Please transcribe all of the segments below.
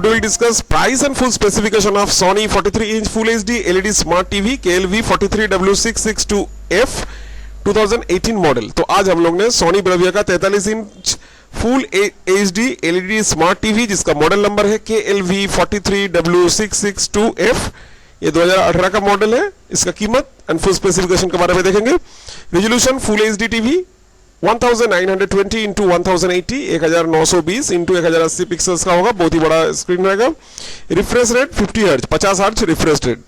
Today we'll discuss price and full specification of Sony 43-inch Full HD LED Smart TV KLV 43W662F 2018 model. तो आज हम लोग ने Sony Bravia का 43 inch full HD LED smart TV जिसका model number है KLV 43W662F, ये 2018 का मॉडल है। इसका कीमत एंड फुल स्पेसिफिकेशन के बारे में देखेंगे। Resolution full HD TV 1920 into 1080 1920 into 1080 pixels का होगा, बहुत ही बड़ा स्क्रीन रहेगा। Refresh rate 50 hertz 50 hertz refresh rate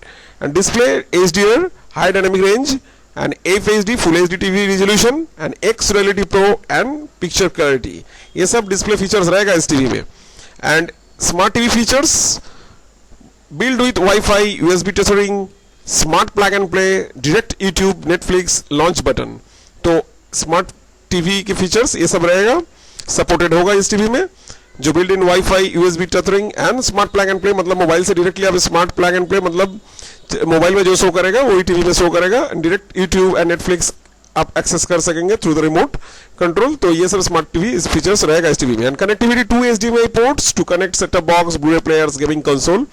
and display HDR high dynamic range and FHD Full HD TV resolution and X Reality Pro and picture clarity, ये सब display features रहेगा इस TV में। And smart TV features build with wifi, USB tethering, smart plug and play, direct YouTube, Netflix, launch button. तो smart TV के features ये सब रहेगा, सपोर्टेड होगा इस टीवी में। जो build in wifi, USB tethering and smart plug and play, मतलब मोबाइल से डायरेक्टली आप स्मार्ट प्लग एंड प्ले मतलब मोबाइल में जो शो करेगा वही टीवी में शो करेगा। डायरेक्ट यूट्यूब एंड नेटफ्लिक्स आप एक्सेस कर सकेंगे थ्रू द रिमोट कंट्रोल। तो ये सब स्मार्ट टीवी इस फीचर्स रहेगा इस टीवी में। And connectivity 2 HDMI ports to connect set top box, blu ray players, gaming console.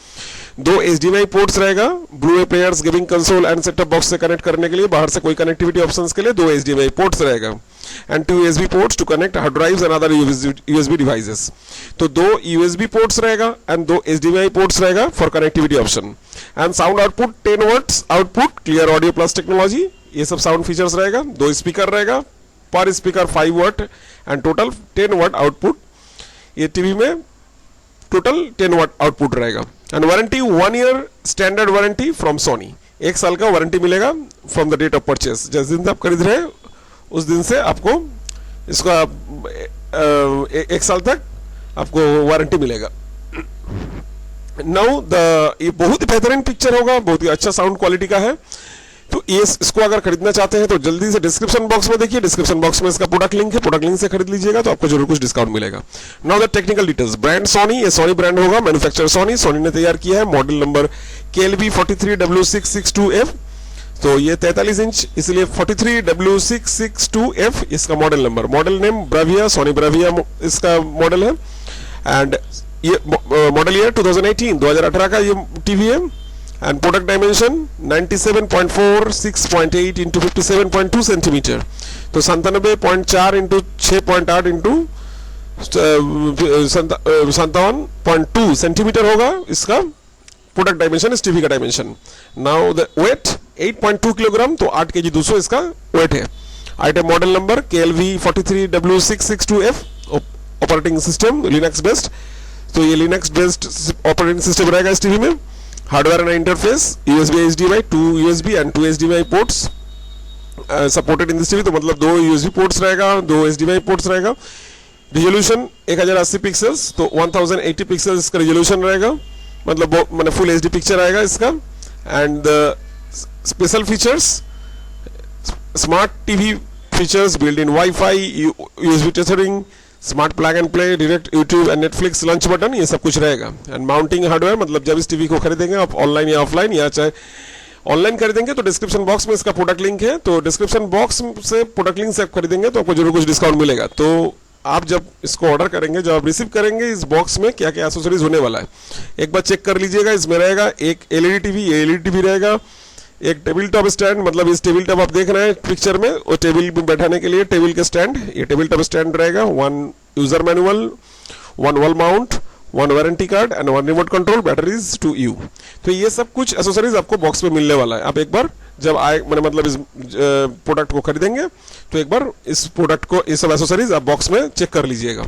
2 HDMI ports रहेगा blu ray players, gaming console and set top box से connect करने के लिए। बाहर से कोई कनेक्टिविटी ऑप्शंस के लिए 2 HDMI पोर्ट्स रहेगा। And 2 USB ports to connect hard drives and other USB devices. तो 2 USB पोर्ट्स रहेगा एंड 2 HDMI पोर्ट्स रहेगा for connectivity option. And sound output 10 watts output, clear audio plus technology, ये सब sound features रहेगा। 2 speaker रहेगा, पर speaker 5 watt and total 10 watt output. ये TV में टोटल 10 वाट आउटपुट रहेगा। And warranty 1 year standard warranty from Sony, 1 साल का वारंटी मिलेगा from the date of purchase. जिस दिन आप खरीद रहे हैं उस दिन से आपको इसका 1 साल तक आपको वारंटी मिलेगा। नाउ ये बहुत ही बेहतरीन पिक्चर होगा, बहुत ही अच्छा साउंड क्वालिटी का है। तो ये इसको अगर खरीदना चाहते हैं तो जल्दी से डिस्क्रिप्शन बॉक्स में देखिए, डिस्क्रिप्शन बॉक्स में इसका प्रोडक्ट लिंक है, प्रोडक्ट लिंक से खरीद लीजिएगा तो आपको जरूर कुछ डिस्काउंट मिलेगा। Now the technical details. Brand Sony, ये सोनी ब्रांड होगा, मैन्युफैक्चर सोनी, सोनी ने तैयार किया है। Model number KLV 43W662F। तो ये 43 इंच इसलिए 43W662F इसका model number. Model name Bravia, Sony Bravia इसका मॉडल है। एंड ये मॉडल ईयर 2018 का ये टीवी है। And product dimension 97.4 6.8 into 57.2 centimetre, तो 97.4 इंटू 6.8 इंटू 57.2 सेंटीमीटर होगा इसका प्रोडक्ट डायमेंशन, इस टीवी का dimension. Now the weight 8.2 kilogram, तो 8 kg 200 इसका वेट है। Item model number KLV 43W662F। Operating system Linux based, तो ये लिनक्स बेस्ड ऑपरेटिंग सिस्टम रहेगा इस टीवी में। Hardware and interface USB HDMI 2 USB and 2 HDMI ports supported in this TV, तो मतलब 2 USB पोर्ट्स रहेगा, 2 HDMI पोर्ट्स रहेगा। Resolution 1080 pixels, तो 1080 पिक्सल्स इसका रिजोल्यूशन रहेगा, मतलब फुल HD पिक्चर आएगा इसका। And special features smart TV features build in wifi, USB tethering, smart plug and play, direct YouTube and Netflix, launch button, ये सब कुछ रहेगा। एंड माउंटिंग हार्डवेयर, मतलब जब इस टीवी को खरीदेंगे आप ऑनलाइन या ऑफलाइन या चाहे ऑनलाइन खरीदेंगे तो डिस्क्रिप्शन बॉक्स में इसका प्रोडक्ट लिंक है, तो डिस्क्रिप्शन बॉक्स से प्रोडक्ट लिंक से आप खरीदेंगे तो आपको जरूर कुछ डिस्काउंट मिलेगा। तो आप जब इसको ऑर्डर करेंगे, जब आप रिसीव करेंगे, इस बॉक्स में क्या क्या एक्सेसरीज होने वाला है एक बार चेक कर लीजिएगा। इसमें रहेगा एक LED टीवी, ये LED टीवी रहेगा। एक टेबल टॉप स्टैंड, मतलब इस टेबल टॉप आप देख रहे हैं पिक्चर में, वो टेबल पे बैठाने के लिए टेबल के स्टैंड, ये टेबल टॉप स्टैंड रहेगा। 1 user manual, 1 wall mount, 1 warranty card and 1 remote control, batteries to you. तो ये सब कुछ एक्सेसरीज आपको बॉक्स में मिलने वाला है। आप एक बार जब आए मतलब इस प्रोडक्ट को खरीदेंगे तो एक बार इस प्रोडक्ट को, ये सब एक्सेसरीज आप बॉक्स में चेक कर लीजिएगा।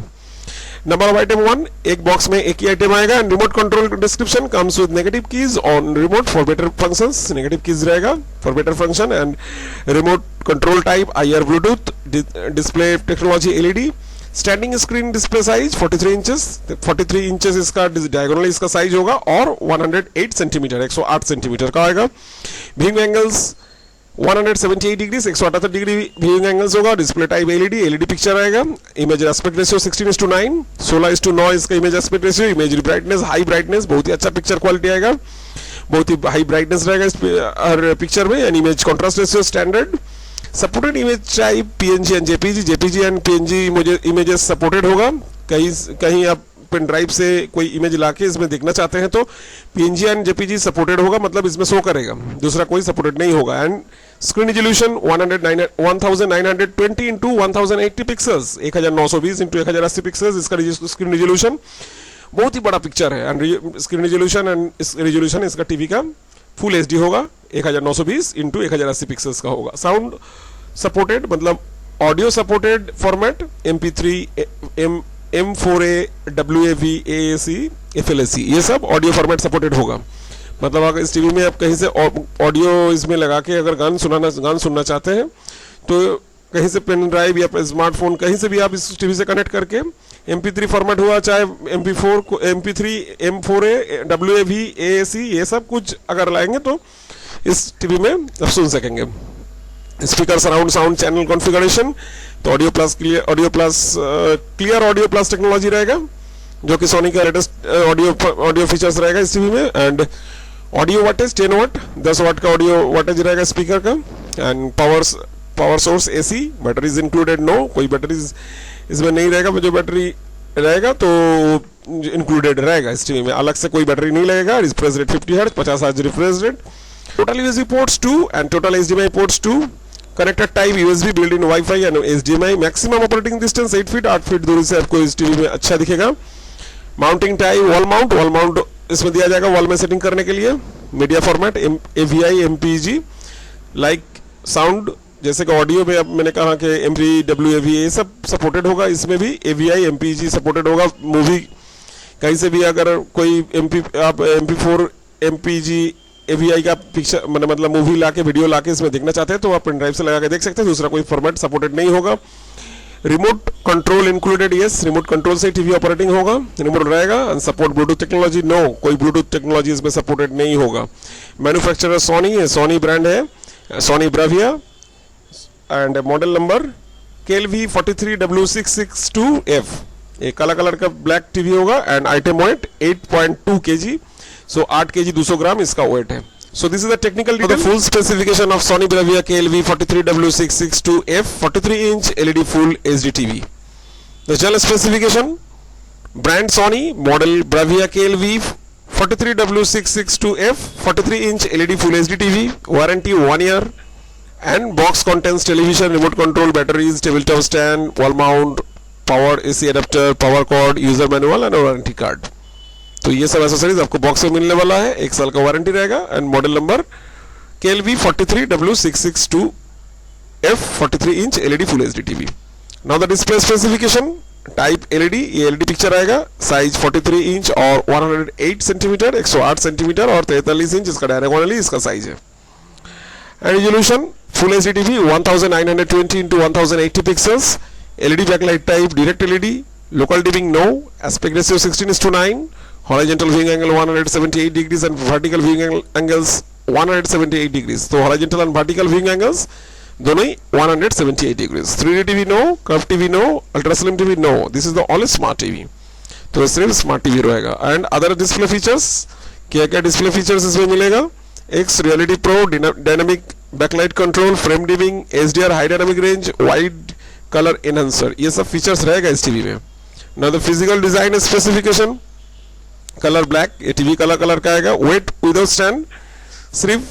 नंबर ऑफ आइटम 1, एक बॉक्स में एक ही आइटम आएगा। And remote control description comes with negative keys on remote for better functions, negative keys रहेगा for better function. And remote control type IR bluetooth, display technology LED, standing screen display size 43 inches इसका diagonally इसका size होगा और 108 centimetre 108 centimetre का आएगा। Viewing angles 178 degree 178 degree viewing angles होगा। Display type LED picture आएगा। Image aspect ratio 16:9, 16:9 इसका image aspect ratio. Image brightness high brightness, बहुत ही अच्छा पिक्चर क्वालिटी आएगा, बहुत ही हाई ब्राइटनेस रहेगा इस पिक्चर में। And image contrast ratio standard. Supported image type PNG and JPG, JPG and PNG images supported होगा। कहीं कहीं आप पेन ड्राइव से कोई इमेज लाके इसमें देखना चाहते हैं तो पीएनजी एंड जेपीजी सपोर्टेड होगा, मतलब इसमें शो करेगा, दूसरा कोई सपोर्टेड नहीं होगा। And screen resolution 1920 into 1080 pixels, 1920 into 1080 pixels इसका स्क्रीन रिजोल्यूशन, बहुत ही बड़ा पिक्चर है। And screen resolution and resolution इसका टीवी का फुल एचडी होगा, 1920 इंटू 1080 पिक्सल्स का होगा। साउंड सपोर्टेड, मतलब audio supported format MP3, M4A, WAV, AAC, FLAC, ये सब ऑडियो फॉर्मेट सपोर्टेड होगा। मतलब अगर इस टीवी में आप कहीं से ऑडियो इसमें लगा के अगर गान सुनना चाहते हैं तो कहीं से पेन ड्राइव या स्मार्टफोन कहीं से भी आप इस टीवी से कनेक्ट करके MP3 फॉर्मेट हुआ, चाहे MP3, M4A, WAV, AAC, ये सब कुछ अगर लाएंगे तो इस टीवी में आप सुन सकेंगे। Speaker surround sound channel configuration, तो audio plus clear audio plus technology रहेगा, जो कि सोनी का लेटेस्ट ऑडियो फीचर्स रहेगा इस टीवी में। And audio wattage 10 watt, 10 watt का ऑडियो वाटेज रहेगा स्पीकर का। And power source AC, batteries included no, कोई बैटरीज इसमें नहीं रहेगा, जो बैटरी रहेगा तो इंक्लूडेड रहेगा इस टीवी में, अलग से कोई बैटरी नहीं लगेगा। Refresh rate 50 hertz, 50 hertz refresh rate. Total USB ports 2 and total HDMI ports 2. Connected type USB built in Wi-Fi and HDMI. Maximum operating distance 8 feet, 8 feet दूरी से आपको इस टीवी में अच्छा दिखेगा। माउंटिंग टाइप वॉल माउंट इसमें दिया जाएगा वॉल में सेटिंग करने के लिए। Media format AVI MPEG। Like sound, जैसे कि ऑडियो में अब मैंने कहा कि MP WAV ये सब सपोर्टेड होगा, इसमें भी AVI MPEG सपोर्टेड होगा। मूवी कहीं से भी अगर कोई आप MP4 MPEG AVI का पिक्चर मतलब मूवी लाके वीडियो लाके इसमें देखना चाहते हैं तो आप पेन ड्राइव से लगा के देख सकते हैं, दूसरा कोई फॉर्मेट सपोर्टेड नहीं होगा। Remote control included, yes, remote control से टीवी ऑपरेटिंग होगा, रिमोट रहेगा। And support Bluetooth technology, no, कोई ब्लूटूथ टेक्नोलॉजी इसमें सपोर्टेड नहीं होगा। मैन्युफैक्चरर सोनी है, सोनी ब्रांड है, Sony Bravia. And model number KLV 43W662F, एक काला कलर का ब्लैक टीवी होगा। And item weight 8.2 kg, so 8 kg 200 gram इसका वेट है। So this is the technical detail. The full specification of Sony Bravia KLV 43W662F 43-inch LED full HD TV. The general specification: brand Sony, model Bravia KLV 43W662F 43-inch LED full HD TV, warranty 1 year, and box contains television, remote control, batteries, tabletop stand, wall mount, power AC adapter, power cord, user manual and warranty card. तो ये सब accessories आपको box में मिलने वाला है, 1 साल का वारंटी रहेगा। And model number KLV 43W662F 43-inch LED full HD TV. Now the display specification: type LED, ये LED पिक्चर आएगा। साइज 43 इंच और 108 सेंटीमीटर, 108 सेंटीमीटर और 43 इंच इसका डायरेक्ट इसका साइज है। And resolution full HD TV 1920 into 1080 pixels, LED backlight type direct LED, local dimming no, aspect ratio 16:9, horizontal viewing angle 178 degrees and vertical viewing angles 178 degrees. तो horizontal and vertical viewing angles दोनों ही 178 degrees. 3D TV no, curved TV no, ultra slim TV no. This is the all smart TV. तो सिर्फ smart TV रहेगा। And other display features, क्या क्या display features इसमें मिलेगा? X Reality Pro, dynamic backlight control, frame dimming, HDR high dynamic range, wide colour enhancer, ये सब features रहेगा इस टीवी में। Now the physical design specification: colour black, ये टीवी कलर का आएगा। वेट विदाउट स्टैंड, सिर्फ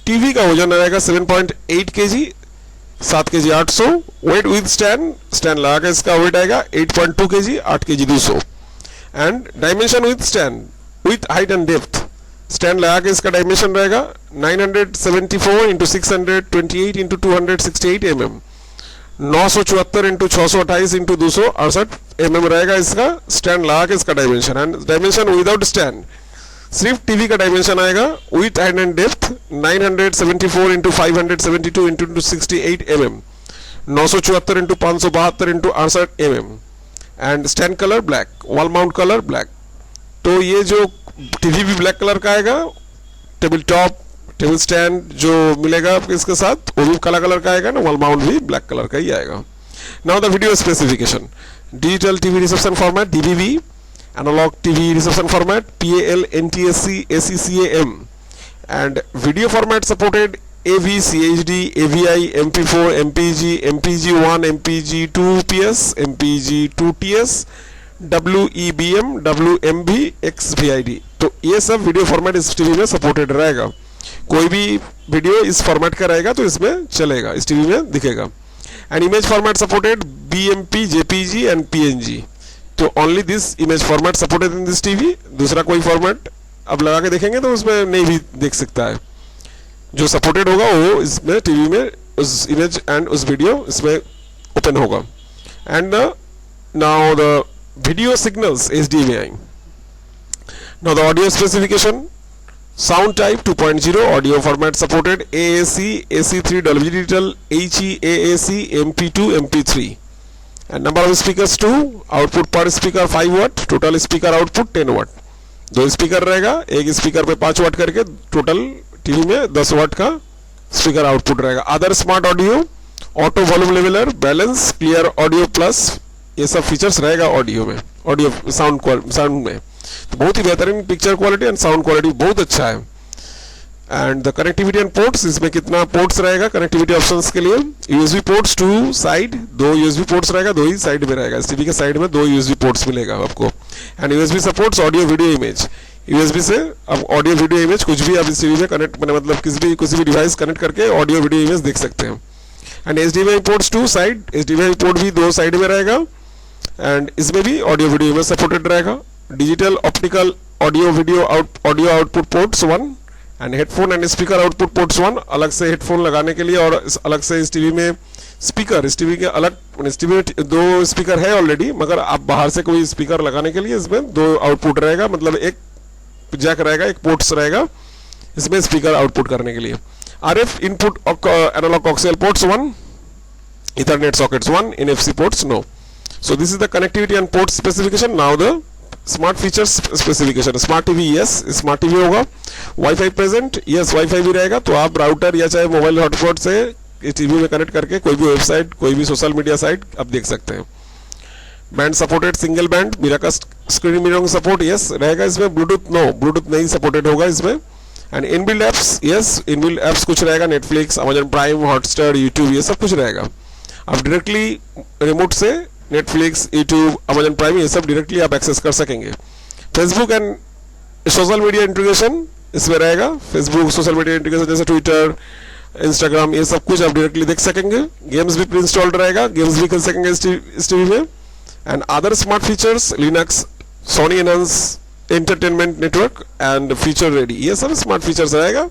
टीवी का वजन रहेगा 7.8 kg, 7 kg 800। Weight with stand लगा के इसका वेट आएगा 8.2 kg, 8 kg 200। And dimension with stand, with height and depth, stand लगा के इसका डायमेंशन रहेगा 974 into 628 into 268 mm, 974 into 628 into 268 mm रहेगा इसका स्टैंड लगा के इसका dimension. And dimension without stand, सिर्फ टीवी का डायमेंशन आएगा with height and depth 974 into 572 into 68 mm, 974 into 572 into 68 mm। And stand colour black, wall mount colour black. तो ये जो टीवी भी ब्लैक कलर का आएगा, टेबल टॉप, टेबल स्टैंड जो मिलेगा आपको इसके साथ वो भी काला कलर का आएगा ना, वॉल माउंट भी ब्लैक कलर का ही आएगा। Now the video specification: digital TV reception format DVB, analogue TV reception format PAL NTSC ACCAM, and video format supported AV, CHD, AVI, MP4, MPG, MPG1, MPG2 PS, MPG2 TS, WEBM, WMV, XVID। तो ये सब video format इस TV में supported रहेगा। कोई भी video इस format का रहेगा तो इसमें चलेगा, इस टीवी में दिखेगा। And image format supported BMP, JPG and PNG। तो only this image format supported in this TV. दूसरा कोई फॉर्मेट अब लगा के देखेंगे तो उसमें नहीं भी देख सकता है। जो सपोर्टेड होगा वो इसमें टीवी में उस इमेज एंड उस वीडियो इसमें ओपन होगा। And now the video signals HDMI। Now the audio specification, sound type 2.0, audio format supported AAC, AC3, Dolby Digital, HE, AAC, MP2, MP3। And number of speakers 2, output पर speaker 5 वाट, total speaker output 10 वाट। 2 speaker रहेगा, एक speaker पे 5 वाट करके, total TV में 10 watt का speaker output रहेगा। Other smart audio, auto volume leveller, balance, clear audio plus, ये सब फीचर्स रहेगा ऑडियो में, ऑडियो साउंड में। तो बहुत ही बेहतरीन picture quality and sound quality बहुत अच्छा है। And the connectivity and ports, इसमें कितना पोर्ट्स रहेगा कनेक्टिविटी ऑप्शंस के लिए। USB ports 2 side, 2 USB ports रहेगा, 2 ही साइड में रहेगा। इस टीवी के साइड में 2 USB पोर्ट्स मिलेगा आपको। And USB supports audio video image. USB से अब ऑडियो वीडियो इमेज कुछ भी आप इस टीवी में कनेक्ट, मतलब किसी भी डिवाइस कनेक्ट करके ऑडियो वीडियो इमेज देख सकते हैं। And HDMI ports 2 side, HDMI port भी 2 साइड में रहेगा। एंड इसमें भी ऑडियो वीडियो इमेज सपोर्टेड रहेगा। Digital optical audio video audio output ports 1 and headphone and speaker output ports 1, अलग से हेडफोन लगाने के लिए और अलग से इस टीवी में स्पीकर, इस टीवी के अलग, इस टीवी में 2 स्पीकर है ऑलरेडी, मगर आप बाहर से कोई स्पीकर लगाने के लिए इसमें 2 आउटपुट रहेगा, मतलब एक जैक रहेगा, एक पोर्ट्स रहेगा इसमें स्पीकर आउटपुट करने के लिए। RF input analogue coaxial ports 1, Ethernet sockets 1, NFC ports no. So this is the connectivity and port specification. Now the smart features specification. Smart TV, yes smart TV होगा। Wifi present, yes wifi भी रहेगा। तो आप router या चाहे mobile hotspot से इस TV में कनेक्ट करके कोई भी वेबसाइट, कोई भी सोशल मीडिया साइट आप देख सकते हैं। Band supported single band, mirrorless screen mirroring support yes रहेगा इसमें। ब्लूटूथ नो, ब्लूटूथ नहीं सपोर्टेड होगा इसमें। And inbuilt apps, yes inbuilt apps कुछ रहेगा, Netflix, Amazon prime, Hotstar, YouTube, ये सब कुछ रहेगा। आप डायरेक्टली रिमोट से नेटफ्लिक्स, यूट्यूब, अमेजन प्राइम, ये सब डायरेक्टली आप एक्सेस कर सकेंगे। Facebook and social media integration इसमें रहेगा। फेसबुक सोशल मीडिया इंटीग्रेशन जैसे ट्विटर, इंस्टाग्राम, ये सब कुछ आप डायरेक्टली देख सकेंगे। गेम्स भी प्री इंस्टॉल्ड रहेगा, गेम्स भी खेल सकेंगे इस टीवी में। And other smart features, Linux, Sony enhance entertainment network and feature ready, ये सब स्मार्ट फीचर्स रहेगा।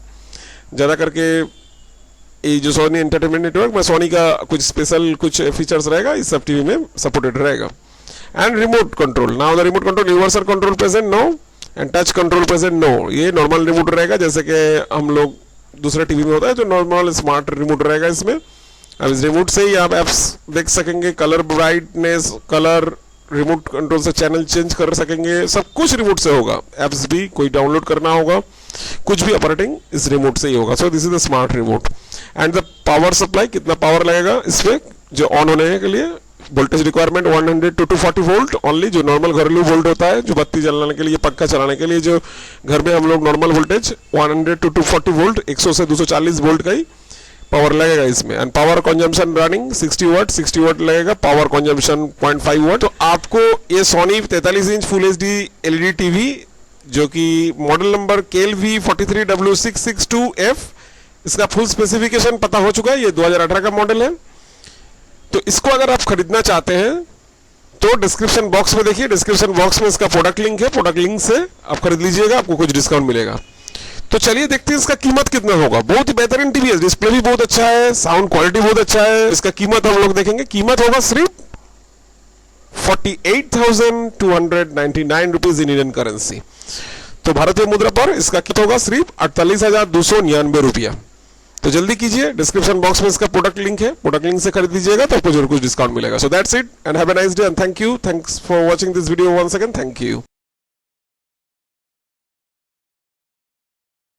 ज़्यादा करके ये जो सोनी एंटरटेनमेंट नेटवर्क में सोनी का कुछ स्पेशल कुछ फीचर्स रहेगा, इस सब टीवी में सपोर्टेड रहेगा। And remote control, now the remote control, universal control present no and touch control present no. ये नॉर्मल रिमोट रहेगा जैसे कि हम लोग दूसरे टीवी में होता है, जो नॉर्मल स्मार्ट रिमोट रहेगा इसमें। अब इस रिमोट से ही आप एप्स देख सकेंगे, colour brightness, colour, remote control से चैनल चेंज कर सकेंगे, सब कुछ रिमोट से होगा। एप्स भी कोई डाउनलोड करना होगा, कुछ भी ऑपरेटिंग इस रिमोट से ही होगा। So this is the smart remote. And the power supply, कितना पावर लगेगा इसमें जो ऑन होने के लिए। Voltage requirement 100 to 240 volt only, जो नॉर्मल घरेलू वोल्ट होता है, जो बत्ती जलाने के लिए, पक्का चलाने के लिए जो घर में हम लोग नॉर्मल वोल्टेज 100 to 240 वोल्ट, 100 से 240 वोल्ट का ही पावर लगेगा इसमें। And power consumption running 60 watt लगेगा, पावर कंजम्पशन 0.5 वाट। तो आपको ये Sony 43 inch full HD LED TV जो कि मॉडल नंबर KLV 43W662F, इसका फुल स्पेसिफिकेशन पता हो चुका है। ये 2018 का मॉडल है। तो इसको अगर आप खरीदना चाहते हैं तो डिस्क्रिप्शन बॉक्स में देखिए, डिस्क्रिप्शन बॉक्स में इसका प्रोडक्ट लिंक है, प्रोडक्ट लिंक से आप खरीद लीजिएगा, आपको कुछ डिस्काउंट मिलेगा। तो चलिए देखते हैं इसका कीमत कितना होगा। बहुत ही बेहतरीन टीवी है, डिस्प्ले भी बहुत अच्छा है, साउंड क्वालिटी बहुत अच्छा है। इसका कीमत हम लोग देखेंगे, कीमत होगा सिर्फ 48,299 रुपीज इन इंडियन करेंसी। तो भारतीय मुद्रा पर इसका कीमत होगा सिर्फ 48,299 रुपया। तो जल्दी कीजिए, डिस्क्रिप्शन बॉक्स में इसका प्रोडक्ट लिंक है, प्रोडक्ट लिंक से खरीद लीजिएगा तो आपको जरूर कुछ डिस्काउंट मिलेगा। So that's it and have a nice day and thank you, thanks for watching this video once again, thank you.